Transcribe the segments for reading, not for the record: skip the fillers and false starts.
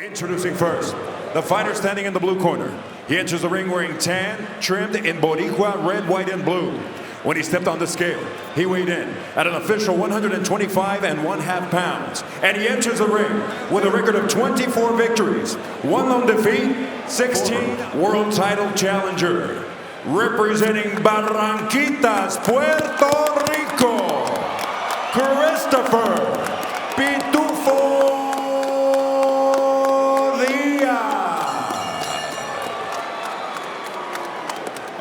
Introducing first, the fighter standing in the blue corner. He enters the ring wearing tan, trimmed in Boricua red, white, and blue. When he stepped on the scale, he weighed in at an official 125.5 pounds. And he enters the ring with a record of 24 victories, 1 lone defeat, 16 world title challenger. Representing Barranquitas, Puerto Rico, Christopher Pitufo Diaz.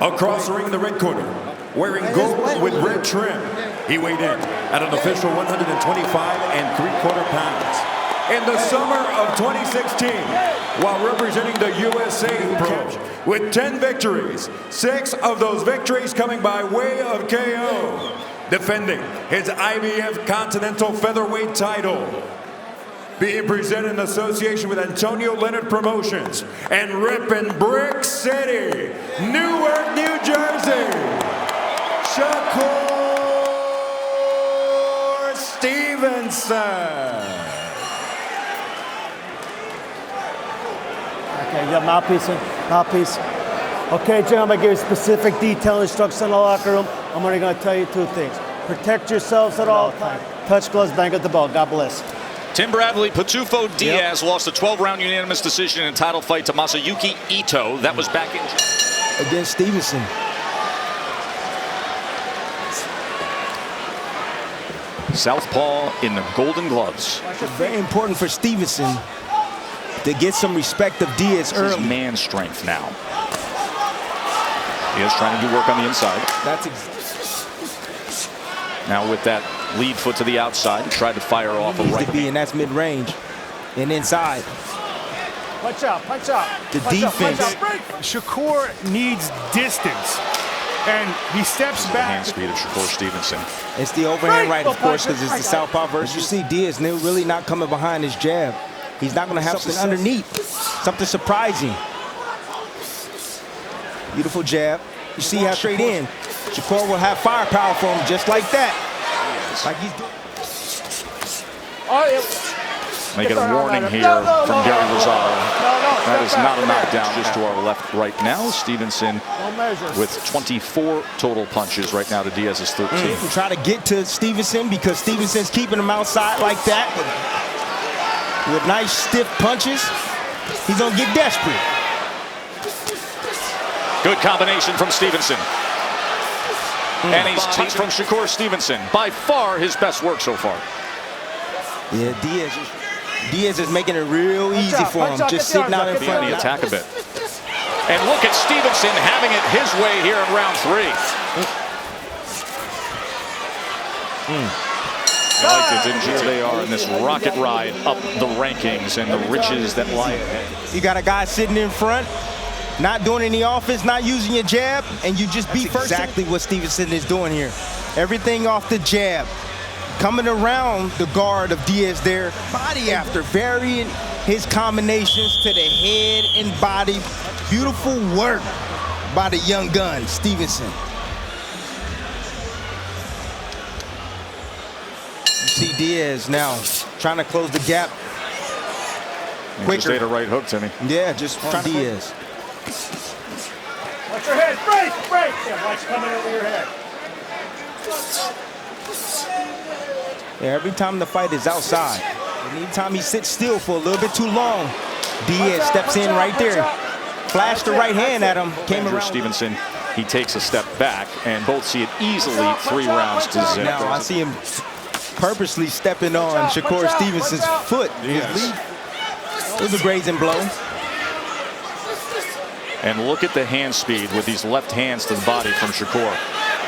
Across the ring, the red corner, wearing gold with red trim, he weighed in at an official 125.75 pounds. In the summer of 2016, while representing the USA approach with 10 victories, 6 of those victories coming by way of KO, defending his IBF Continental Featherweight title. Being presented in association with Antonio Leonard Promotions and ripping Brick City, Newark, New Jersey, Shakur Stevenson. Okay, yeah, mouthpiece. Okay, Jim, I'm gonna give you specific detailed instructions in the locker room. I'm only gonna tell you 2 things. Protect yourselves at all times. Touch gloves, bang at the ball. God bless. Tim Bradley, Pitufo Diaz lost a 12-round unanimous decision in a title fight to Masayuki Ito. That was back in against Stevenson. Southpaw in the golden gloves. It's very important for Stevenson to get some respect of Diaz early. His man strength now. Diaz trying to do work on the inside. Now with that lead foot to the outside, tried to fire off a right. And that's mid-range and inside. Punch out. The defense. Shakur needs distance, and he steps back. Hand speed of Shakur Stevenson. It's the overhand right, of course, because it's the southpaw versus. You see Diaz really not coming behind his jab. He's not going to have something underneath, something surprising. Beautiful jab. You see how straight in. Shakur will have firepower for him just like that. Like he's doing. Making a warning here from Gary Rosado. That is not a knockdown. Just to our left right now. Stevenson with 24 total punches right now to Diaz's 13. Try to get to Stevenson because Stevenson's keeping him outside like that. With nice stiff punches, he's gonna get desperate. Good combination from Stevenson. And he's taken from Shakur Stevenson. By far his best work so far. Yeah, Diaz is making it real easy for him. Just sitting out in front of the attack a bit. And look at Stevenson having it his way here in round 3. I liked it, didn't you? They are in this rocket ride up the rankings and the riches that lie ahead. You got a guy sitting in front, not doing any offense, not using your jab, and you just beat first. Exactly what Stevenson is doing here. Everything off the jab. Coming around the guard of Diaz there. Body after, varying his combinations to the head and body. Beautiful work by the young gun, Stevenson. You see Diaz now trying to close the gap. Quicker. Just ate a right hook, Timmy. Yeah, just trying Diaz. Watch your head, break! Yeah, watch coming over your head. Yeah, every time the fight is outside, and anytime he sits still for a little bit too long, Diaz steps in right there. Flashed the right hand at him, came around. Stevenson, he takes a step back, and both see it easily 3 rounds to 0. Now I see him purposely stepping on Shakur Stevenson's foot. Yes. It was a grazing blow. And look at the hand speed with these left hands to the body from Shakur.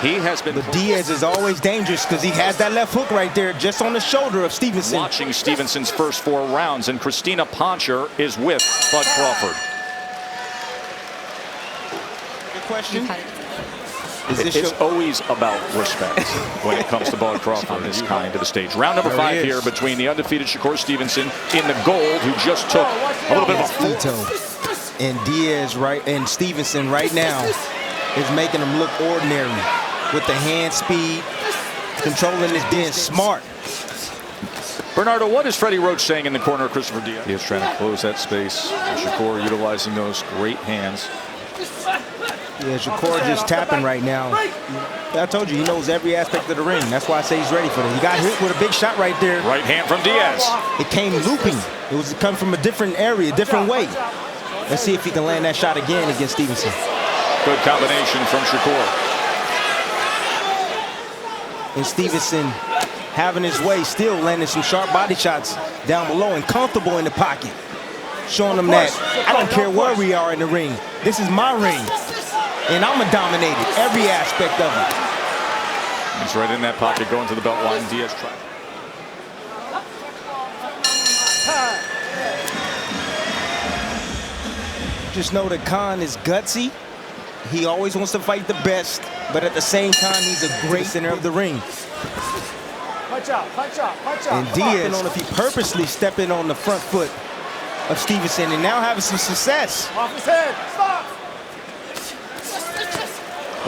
He has been. But Diaz is always dangerous because he has that left hook right there just on the shoulder of Stevenson. Watching Stevenson's first 4 rounds, and Christina Poncher is with Bud Crawford. Good question. It's always about respect when it comes to Bud Crawford on this kind of a stage. Round number 5 here between the undefeated Shakur Stevenson in the gold, who just took a little bit of a Ito. And Diaz and Stevenson right now is making him look ordinary with the hand speed, controlling his being smart. Bernardo, what is Freddie Roach saying in the corner of Christopher Diaz? Diaz trying to close that space. Shakur utilizing those great hands. Yeah, Shakur just tapping right now. I told you, he knows every aspect of the ring. That's why I say he's ready for it. He got hit with a big shot right there. Right hand from Diaz. It came looping. It was coming from a different area, different way. Let's see if he can land that shot again against Stevenson. Good combination from Shakur. And Stevenson having his way, still landing some sharp body shots down below and comfortable in the pocket. Showing them that I don't care where we are in the ring. This is my ring. And I'm going to dominate it, every aspect of it. He's right in that pocket going to the belt line. Diaz trying. Just know that Khan is gutsy. He always wants to fight the best, but at the same time, he's a great center of the ring. Punch out, punch out, punch out. And Diaz, if he purposely stepping on the front foot of Stevenson and now having some success. Off his head, stop.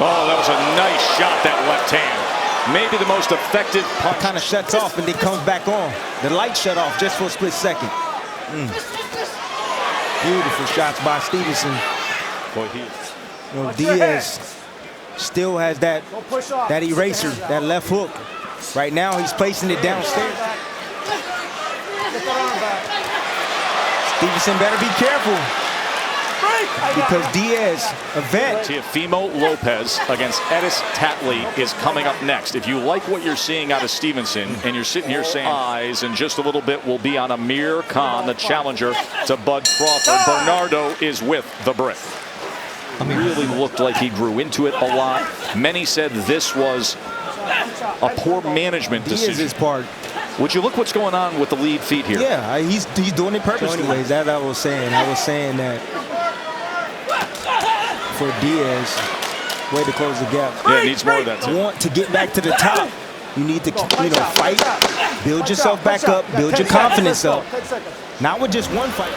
Oh, that was a nice shot, that left hand. Maybe the most effective punch. Kind of shuts off and then comes back on. The light shut off just for a split second. Beautiful shots by Stevenson. Boy, Diaz still has that eraser, that left hook. Right now, he's placing it downstairs. Stevenson better be careful, because Diaz, a vet. Teofimo Lopez against Edis Tatley is coming up next. If you like what you're seeing out of Stevenson, and you're sitting here saying eyes, in just a little bit will be on Amir Khan, the challenger to Bud Crawford. Bernardo is with the brick. Really looked like he grew into it a lot. Many said this was a poor management decision. Diaz's part. Would you look what's going on with the lead feet here? Yeah, he's doing it purposely. Anyways, that I was saying. I was saying that for Diaz, way to close the gap. Yeah, it needs more of that too. Want to get back to the top, you need to, fight, build yourself back up, build your confidence up. Not with just one fight.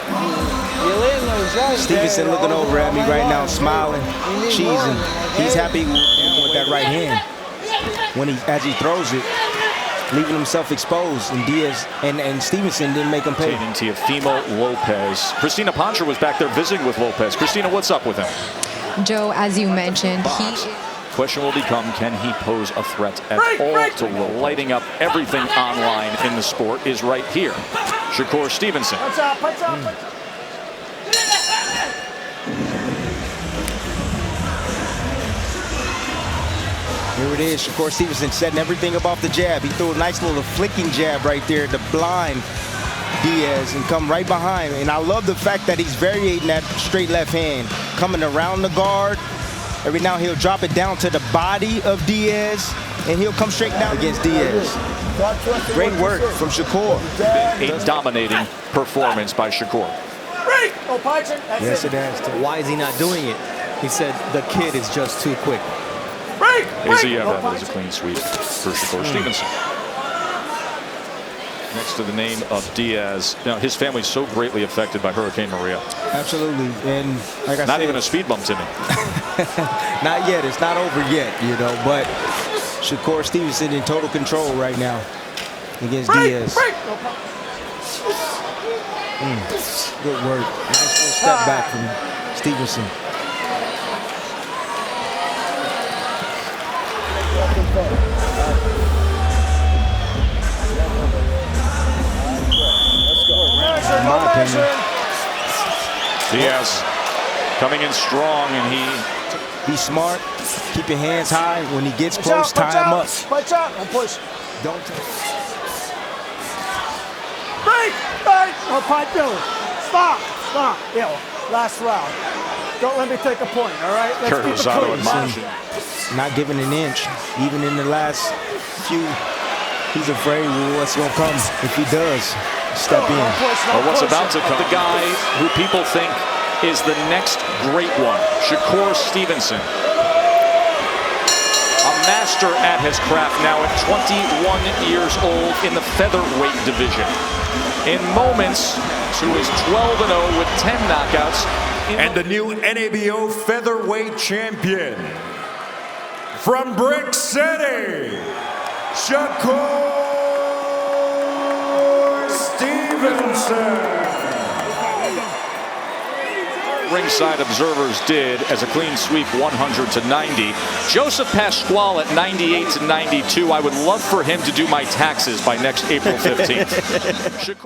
Stevenson looking over at me right now, smiling, cheesing. He's happy with that right hand as he throws it, leaving himself exposed. And Diaz and Stevenson didn't make him pay. Teofimo Lopez. Christina Pancha was back there visiting with Lopez. Christina, what's up with him? Joe, as you mentioned, Question will become, can he pose a threat at all to lighting up everything online in the sport is right here. Shakur Stevenson. Here it is, Shakur Stevenson setting everything up off the jab. He threw a nice little flicking jab right there to blind Diaz and come right behind. And I love the fact that he's varying that straight left hand, coming around the guard. Every now he'll drop it down to the body of Diaz, and he'll come straight down against Diaz. Great work from Shakur. A dominating performance by Shakur. Yes, it has. Why is he not doing it? He said the kid is just too quick. That was a clean sweep for Shakur Stevenson. Next to the name of Diaz. Now, his family's so greatly affected by Hurricane Maria. Absolutely. And like I said, not even a speed bump, Timmy. Not yet. It's not over yet, but Shakur Stevenson in total control right now against Diaz. Good work. Nice little step back from Stevenson. Diaz coming in strong, and be smart. Keep your hands high. When he gets close, tie him up. Punch out and push. Don't. Break! No punch, stop! Yeah, last round. Don't let me take a point, all right? Let's keep it clean. Not giving an inch, even in the last few. He's afraid what's going to come if he does step in. Or what's about to come. The guy who people think is the next great one, Shakur Stevenson. A master at his craft now at 21 years old in the featherweight division. In moments, he was 12-0 with 10 knockouts. And the new NABO featherweight champion from Brick City, Shakur Stevenson. Ringside observers did as a clean sweep 100-90. Joseph Pasquale at 98-92. I would love for him to do my taxes by next April 15th.